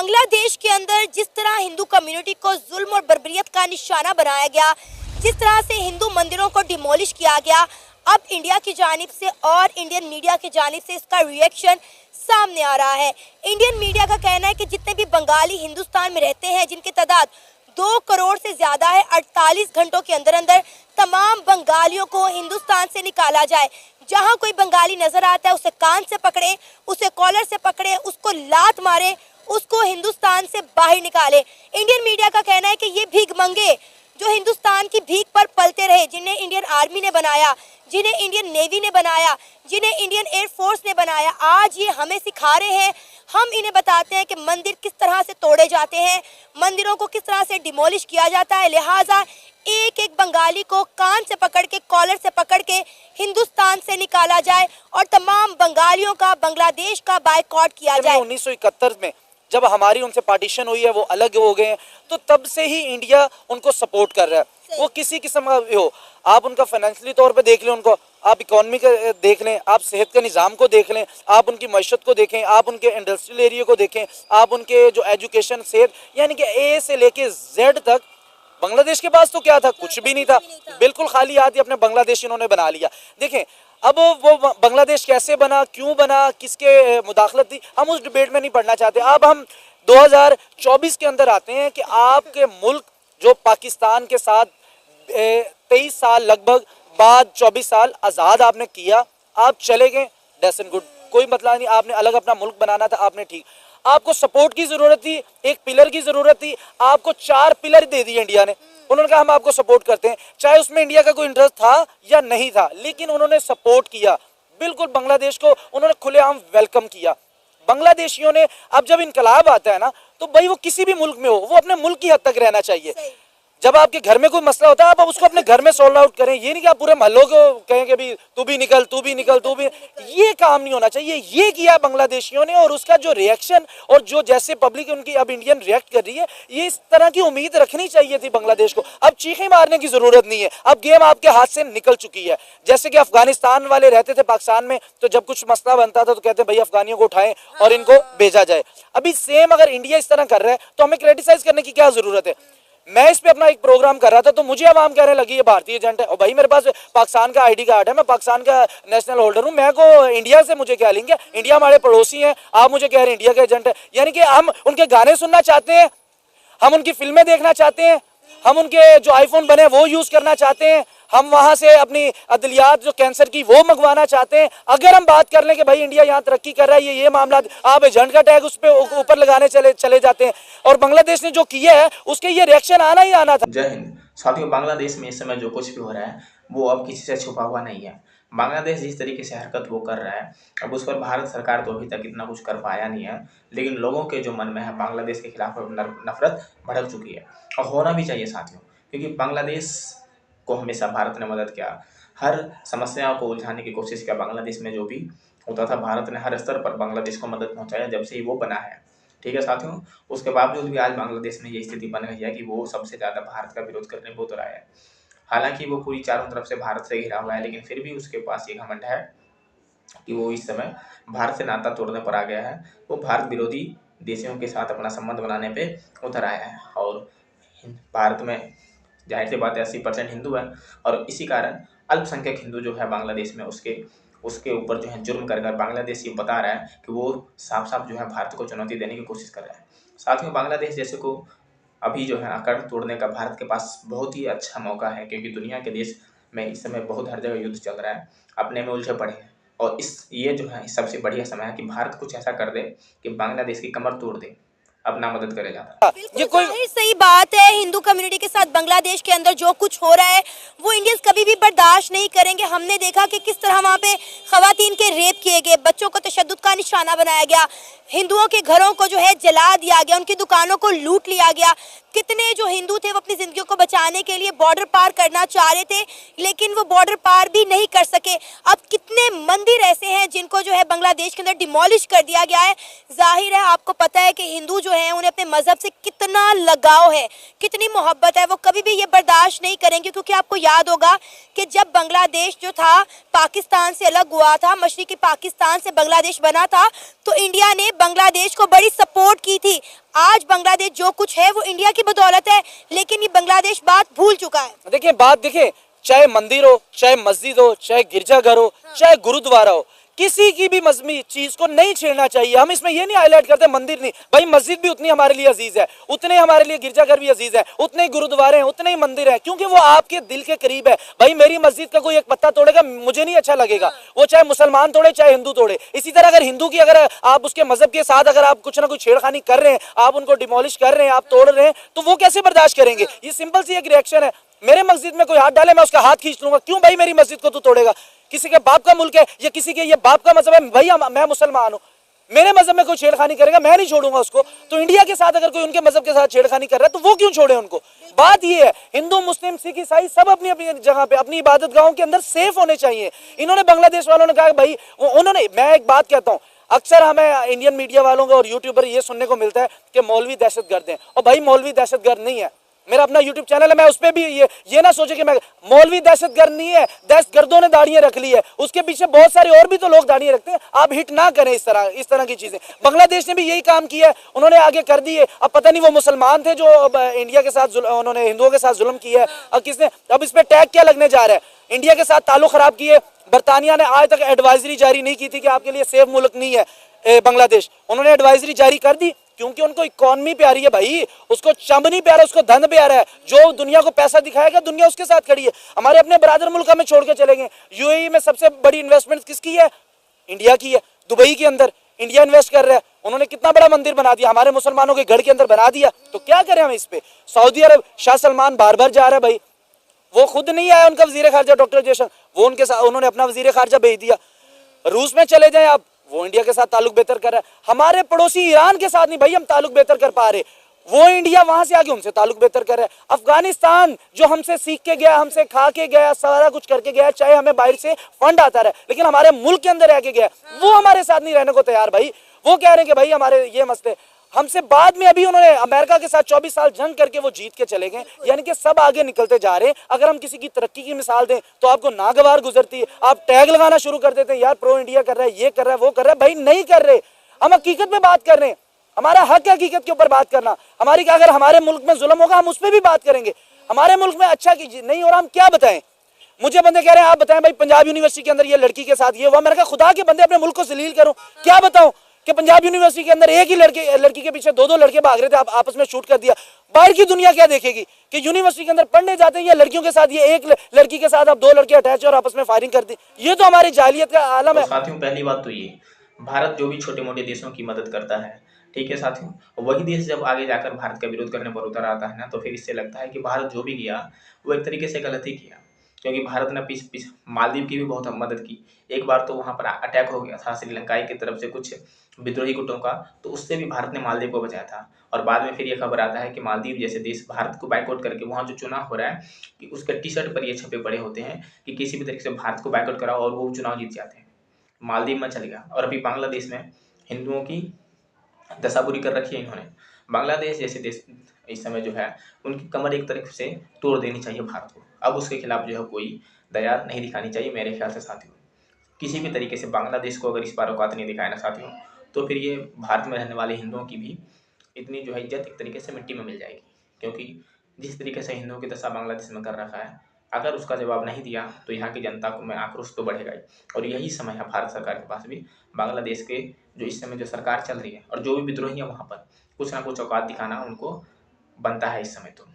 बांग्लादेश के अंदर जिस तरह हिंदू कम्युनिटी को जुल्म और बर्बरियत का निशाना बनाया गया, जिस तरह से हिंदू मंदिरों को डिमोलिश किया गया, अब इंडिया की जानिब से और इंडियन मीडिया की जानिब से इसका रिएक्शन सामने आ रहा है। इंडियन मीडिया का कहना है कि जितने भी बंगाली हिंदुस्तान में रहते हैं, जिनकी तादाद 2 करोड़ से ज़्यादा है, 48 घंटों के अंदर अंदर तमाम बंगालियों को हिंदुस्तान से निकाला जाए। जहां कोई बंगाली नजर आता है उसे कान से पकड़े, उसे कॉलर से पकड़े, उसको लात मारे, उसको हिंदुस्तान से बाहर निकाले। इंडियन मीडिया का कहना है कि ये भीख मंगे जो हिंदुस्तान की भीख पर पलते रहे, जिन्हें इंडियन आर्मी ने बनाया, जिन्हें इंडियन नेवी ने बनाया, जिन्हें इंडियन एयरफोर्स ने बनाया, आज ये हमें सिखा रहे हैं। हम इन्हें बताते हैं कि मंदिर किस तरह से तोड़े जाते हैं, मंदिरों को किस तरह से डिमोलिश किया जाता है। लिहाजा एक एक बंगाली को कान से पकड़ के, कॉलर से पकड़ के हिंदुस्तान से निकाला जाए और तमाम बंगालियों का बांग्लादेश का बायकॉट किया जाए। 1971 में जब हमारी उनसे पार्टीशन हुई है, वो अलग हो गए हैं, तो तब से ही इंडिया उनको सपोर्ट कर रहा है। वो किसी किस्म का भी हो, आप उनका फाइनेंशियली तौर पे देख लें, उनको आप इकोनॉमी का देख लें, आप सेहत के निज़ाम को देख लें, आप उनकी मईशत को देखें, आप उनके इंडस्ट्रियल एरिया को देखें, आप उनके जो एजुकेशन, सेहत, यानी कि ए से लेके जेड तक। बांग्लादेश के पास तो क्या था? कुछ भी नहीं था, बिल्कुल खाली हाथ ही अपने बांग्लादेश इन्होंने बना लिया। देखें अब वो बांग्लादेश कैसे बना, क्यों बना, किसके मुदाखलत थी, हम उस डिबेट में नहीं पढ़ना चाहते। अब हम 2024 के अंदर आते हैं कि आपके मुल्क जो पाकिस्तान के साथ 23 साल लगभग बाद 24 साल आज़ाद आपने किया, आप चले गए, डेट्स एंड गुड, कोई मतलब नहीं, आपने अलग अपना मुल्क बनाना था, आपने ठीक। आपको सपोर्ट की ज़रूरत थी, एक पिलर की ज़रूरत थी, आपको 4 पिलर दे दिए इंडिया ने। उन्होंने कहा हम आपको सपोर्ट करते हैं, चाहे उसमें इंडिया का कोई इंटरेस्ट था या नहीं था, लेकिन उन्होंने सपोर्ट किया। बिल्कुल बांग्लादेश को उन्होंने खुलेआम वेलकम किया। बांग्लादेशियों ने, अब जब इनकलाब आता है ना, तो भाई वो किसी भी मुल्क में हो, वो अपने मुल्क की हद तक रहना चाहिए। जब आपके घर में कोई मसला होता है, आप उसको अपने घर में सॉल्व आउट करें, ये नहीं कि आप पूरे मोहल्लों को कहें कि भी तू भी निकल, तू भी निकल, तू भी, ये काम नहीं होना चाहिए। ये किया बांग्लादेशियों ने, और उसका जो रिएक्शन और जो जैसे पब्लिक उनकी अब इंडियन रिएक्ट कर रही है, ये इस तरह की उम्मीद रखनी चाहिए थी बांग्लादेश को। अब चीखें मारने की जरूरत नहीं है, अब गेम आपके हाथ से निकल चुकी है। जैसे कि अफगानिस्तान वाले रहते थे पाकिस्तान में, तो जब कुछ मसला बनता था तो कहते भाई अफगानियों को उठाएं और इनको भेजा जाए। अभी सेम अगर इंडिया इस तरह कर रहा है तो हमें क्रिटिसाइज करने की क्या जरूरत है? मैं इस पे अपना एक प्रोग्राम कर रहा था, तो मुझे आवाम कहने लगी ये भारतीय एजेंट है, और भाई मेरे पास पाकिस्तान का आईडी कार्ड है, मैं पाकिस्तान का नेशनल होल्डर हूँ, मैं को इंडिया से मुझे क्या लेंगे? इंडिया हमारे पड़ोसी हैं, आप मुझे कह रहे हैं इंडिया का एजेंट है। यानी कि हम उनके गाने सुनना चाहते हैं, हम उनकी फिल्में देखना चाहते हैं, हम उनके जो आईफोन बने वो यूज करना चाहते हैं, हम वहां से अपनी अदलियात जो कैंसर की वो मंगवाना चाहते हैं। अगर हम बात कर लें कि भाई इंडिया यहाँ तरक्की कर रहा है, ये मामला, आप एजेंट का टैग उस पर ऊपर लगाने चले जाते हैं। और बांग्लादेश ने जो किया है उसके ये रिएक्शन आना ही आना था। जय हिंद साथियों, बांग्लादेश में इस समय जो कुछ भी हो रहा है वो अब किसी से छुपा हुआ नहीं है। बांग्लादेश जिस तरीके से हरकत वो कर रहा है, अब उस पर भारत सरकार तो अभी तक इतना कुछ कर पाया नहीं है, लेकिन लोगों के जो मन में है बांग्लादेश के खिलाफ नफरत भड़क चुकी है। और होना भी चाहिए साथियों, क्योंकि बांग्लादेश को हमेशा भारत ने मदद किया, हर समस्याओं को उलझाने की कोशिश किया। बांग्लादेश में जो भी होता था, भारत ने हर स्तर पर बांग्लादेश को मदद पहुँचाया जब से ही वो बना है। ठीक है साथियों, उसके बावजूद भी आज बांग्लादेश में ये स्थिति बन गई है कि वो सबसे ज़्यादा भारत का विरोध करने को उतरा है। हालांकि वो पूरी चारों तरफ से भारत से घिरा हुआ है, लेकिन फिर भी उसके पास ये घमंड है कि वो इस समय भारत से नाता तोड़ने पर आ गया है। वो भारत विरोधी देशों के साथ अपना संबंध बनाने पे उतर आया है। और भारत में जाहिर सी बात है 80% हिंदू है, और इसी कारण अल्पसंख्यक हिंदू जो है बांग्लादेश में उसके ऊपर जो है जुर्म कर बांग्लादेश ये बता रहा है कि वो साफ साफ जो है भारत को चुनौती देने की कोशिश कर रहा है। साथ में बांग्लादेश जैसे को अभी जो है अकड़ तोड़ने का भारत के पास बहुत ही अच्छा मौका है, क्योंकि दुनिया के देश में इस समय बहुत हर जगह युद्ध चल रहा है, अपने में उलझे पड़े हैं, और ये जो है सबसे बढ़िया समय है कि भारत कुछ ऐसा कर दे कि बांग्लादेश की कमर तोड़ दे, अपना मदद करे जाता। ये कोई सही बात है। हिंदू कम्युनिटी के साथ बांग्लादेश के अंदर जो कुछ हो रहा है वो इंडियंस कभी भी बर्दाश्त नहीं करेंगे। हमने देखा कि किस तरह वहाँ पे खवातीन के रेप किए गए, बच्चों को तशद्दुद का निशाना बनाया गया, हिंदुओं के घरों को जो है जला दिया गया, उनकी दुकानों को लूट लिया गया। कितने जो हिंदू थे वो अपनी जिंदगी को बचाने के लिए बॉर्डर पार करना चाह रहे थे, लेकिन वो बॉर्डर पार भी नहीं कर सके। अब कितने मंदिर ऐसे हैं जिनको जो है बांग्लादेश के अंदर डिमोलिश कर दिया गया है। जाहिर है आपको पता है कि हिंदू जो हैं उन्हें अपने मजहब से कितना लगाव है, कितनी मोहब्बत है, वो कभी भी ये बर्दाश्त नहीं करेंगे। क्योंकि आपको याद होगा कि जब बांग्लादेश जो था पाकिस्तान से अलग हुआ था, मशरिकी पाकिस्तान से बांग्लादेश बना था, तो इंडिया ने बांग्लादेश को बड़ी सपोर्ट की थी। आज बांग्लादेश जो कुछ है वो इंडिया की बदौलत है, लेकिन ये बांग्लादेश बात भूल चुका है। देखिए चाहे मंदिर हो, चाहे मस्जिद हो, चाहे गिरजाघर हो, चाहे गुरुद्वारा हो, किसी की भी मजहबी चीज को नहीं छेड़ना चाहिए। हम इसमें ये नहीं हाईलाइट करते मंदिर नहीं, भाई मस्जिद भी उतनी हमारे लिए अजीज है, उतने हमारे लिए गिरजाघर भी अजीज है, उतने ही गुरुद्वारे हैं, उतने ही मंदिर हैं, क्योंकि वो आपके दिल के करीब है। भाई मेरी मस्जिद का कोई एक पत्ता तोड़ेगा मुझे नहीं अच्छा लगेगा, वो चाहे मुसलमान तोड़े चाहे हिंदू तोड़े। इसी तरह अगर हिंदू की अगर आप उसके मजहब के साथ अगर आप कुछ ना कुछ छेड़खानी कर रहे हैं, आप उनको डिमोलिश कर रहे हैं, आप तोड़ रहे हैं, तो वो कैसे बर्दाश्त करेंगे? ये सिंपल सी एक रिएक्शन है। मेरे मस्जिद में कोई हाथ डाले मैं उसका हाथ खींच लूंगा, क्यों भाई मेरी मस्जिद को तू तोड़ेगा? किसी के बाप का मुल्क है या किसी के ये बाप का मजहब है, भाई मैं मुसलमान हूं, मेरे मजहब में कोई छेड़खानी करेगा मैं नहीं छोड़ूंगा उसको। तो इंडिया के साथ अगर कोई उनके मजहब के साथ छेड़खानी कर रहा है तो वो क्यों छोड़े उनको? बात ये है, हिंदू मुस्लिम सिख ईसाई सब अपनी अपनी जगह पे अपनी इबादत गाहों के अंदर सेफ होने चाहिए। इन्होंने बांग्लादेश वालों ने कहा भाई उन्होंने, मैं एक बात कहता हूँ, अक्सर हमें इंडियन मीडिया वालों को और यूट्यूबर ये सुनने को मिलता है कि मौलवी दहशतगर्द हैं, और भाई मौलवी दहशतगर्द नहीं है। मेरा अपना यूट्यूब चैनल है, मैं उस पर भी ये ना सोचे कि मैं मौलवी दहशतगर्द नहीं है, दहशतगर्दों ने दाढ़ियां रख ली है, उसके पीछे बहुत सारे और भी तो लोग दाढ़ियां रखते हैं। आप हिट ना करें इस तरह की चीजें। बांग्लादेश ने भी यही काम किया है, उन्होंने आगे कर दिए। अब पता नहीं वो मुसलमान थे जो इंडिया के साथ उन्होंने हिंदुओं के साथ जुल्म किया है, अब किसने, अब इस पे टैग क्या लगने जा रहा है? इंडिया के साथ ताल्लुक खराब किए। बरतानिया ने आज तक एडवाइजरी जारी नहीं की थी कि आपके लिए सेफ मुल्क नहीं है बांग्लादेश, उन्होंने एडवाइजरी जारी कर दी क्योंकि उनको इकोनॉमी प्यारी है भाई, उसको चंब नहीं प्यारा, उसको धन प्यारा है। जो दुनिया को पैसा दिखाएगा दुनिया उसके साथ खड़ी है। हमारे अपने बरादर मुल्क हमें छोड़ के चले गए। यूएई में सबसे बड़ी इन्वेस्टमेंट किसकी है? इंडिया की है। दुबई के अंदर इंडिया इन्वेस्ट कर रहा है, उन्होंने कितना बड़ा मंदिर बना दिया, हमारे मुसलमानों के घर के अंदर बना दिया। तो क्या करें हम इस पे? सऊदी अरब शाह सलमान बार बार जा रहा है भाई, वो खुद नहीं आया उनका वजीर खारजा डॉक्टर जयशंकर, वो उनके साथ उन्होंने अपना वजीर खारजा भेज दिया। रूस में चले जाएं आप, वो इंडिया के साथ ताल्लुक बेहतर कर रहा है। हमारे पड़ोसी ईरान के साथ नहीं भाई हम ताल्लुक बेहतर कर पा रहे, वो इंडिया वहां से आगे उनसे ताल्लुक बेहतर कर रहा है। अफगानिस्तान जो हमसे सीख के गया, हमसे खा के गया, सारा कुछ करके गया, चाहे हमें बाहर से फंड आता रहा, लेकिन हमारे मुल्क के अंदर रह के गया, वो हमारे साथ नहीं रहने को तैयार भाई। वो कह रहे हैं कि भाई हमारे ये मसले हमसे बाद में, अभी उन्होंने अमेरिका के साथ 24 साल जंग करके वो जीत के चले गए, यानी कि सब आगे निकलते जा रहे हैं। अगर हम किसी की तरक्की की मिसाल दें तो आपको नागवार गुजरती है, आप टैग लगाना शुरू कर देते हैं, यार प्रो इंडिया कर रहा है, ये कर रहा है, वो कर रहा है। भाई नहीं कर रहे, हम हकीकत में बात कर रहे हैं, हमारा हक है हकीकत के ऊपर बात करना। हमारी अगर हमारे मुल्क में जुल्म होगा हम उस पर भी बात करेंगे, हमारे मुल्क में अच्छा नहीं हो रहा हम क्या बताएं? मुझे बंदे कह रहे हैं आप बताएं भाई पंजाब यूनिवर्सिटी के अंदर ये लड़की के साथ ये हुआ, मैंने कहा खुदा के बंदे अपने मुल्क को जलील करो, क्या बताऊं कि पंजाब यूनिवर्सिटी के अंदर एक ही लड़की के पीछे दो लड़के भाग रहे थे, आप आपस में शूट कर दिया। बाहर की दुनिया क्या देखेगी कि यूनिवर्सिटी के अंदर पढ़ने जाते हैं या लड़कियों के साथ, ये एक लड़की के साथ आप दो लड़के अटैच और आपस में फायरिंग कर दी, ये तो हमारी जाहिलियत का आलम है। साथियों पहली बात तो ये, भारत जो भी छोटे मोटे देशों की मदद करता है, ठीक है साथियों, वही देश जब आगे जाकर भारत का विरोध करने पर उतर आता है ना, तो फिर इससे लगता है कि भारत जो भी किया वो एक तरीके से गलत ही किया। क्योंकि भारत ने मालदीव की भी बहुत मदद की। एक बार तो वहाँ पर अटैक हो गया था श्रीलंकाई की तरफ से कुछ विद्रोही गुटों का, तो उससे भी भारत ने मालदीव को बचाया था। और बाद में फिर ये खबर आता है कि मालदीव जैसे देश भारत को बाइकआउट करके वहाँ जो चुनाव हो रहा है कि उसके टी शर्ट पर ये छपे पड़े होते हैं कि किसी भी तरीके से भारत को बाइकआउट कराओ, और वो चुनाव जीत जाते हैं। मालदीव में चल गया। और अभी बांग्लादेश में हिंदुओं की दशा बुरी कर रखी है इन्होंने। बांग्लादेश जैसे देश इस समय जो है उनकी कमर एक तरफ से तोड़ देनी चाहिए भारत को। अब उसके खिलाफ जो है कोई दया नहीं दिखानी चाहिए मेरे ख्याल से साथियों। किसी भी तरीके से बांग्लादेश को अगर इस बार औकात नहीं दिखाए ना साथियों, तो फिर ये भारत में रहने वाले हिंदुओं की भी इतनी जो है इज्जत एक तरीके से मिट्टी में मिल जाएगी। क्योंकि जिस तरीके से हिंदुओं की दशा बांग्लादेश में कर रखा है, अगर उसका जवाब नहीं दिया तो यहाँ की जनता को में आक्रोश तो बढ़ेगा ही। और यही समय है भारत सरकार के पास भी, बांग्लादेश के जो इस समय जो सरकार चल रही है और जो भी विद्रोही है वहाँ पर कुछ ना कुछ औकात दिखाना उनको बनता है इस समय तो।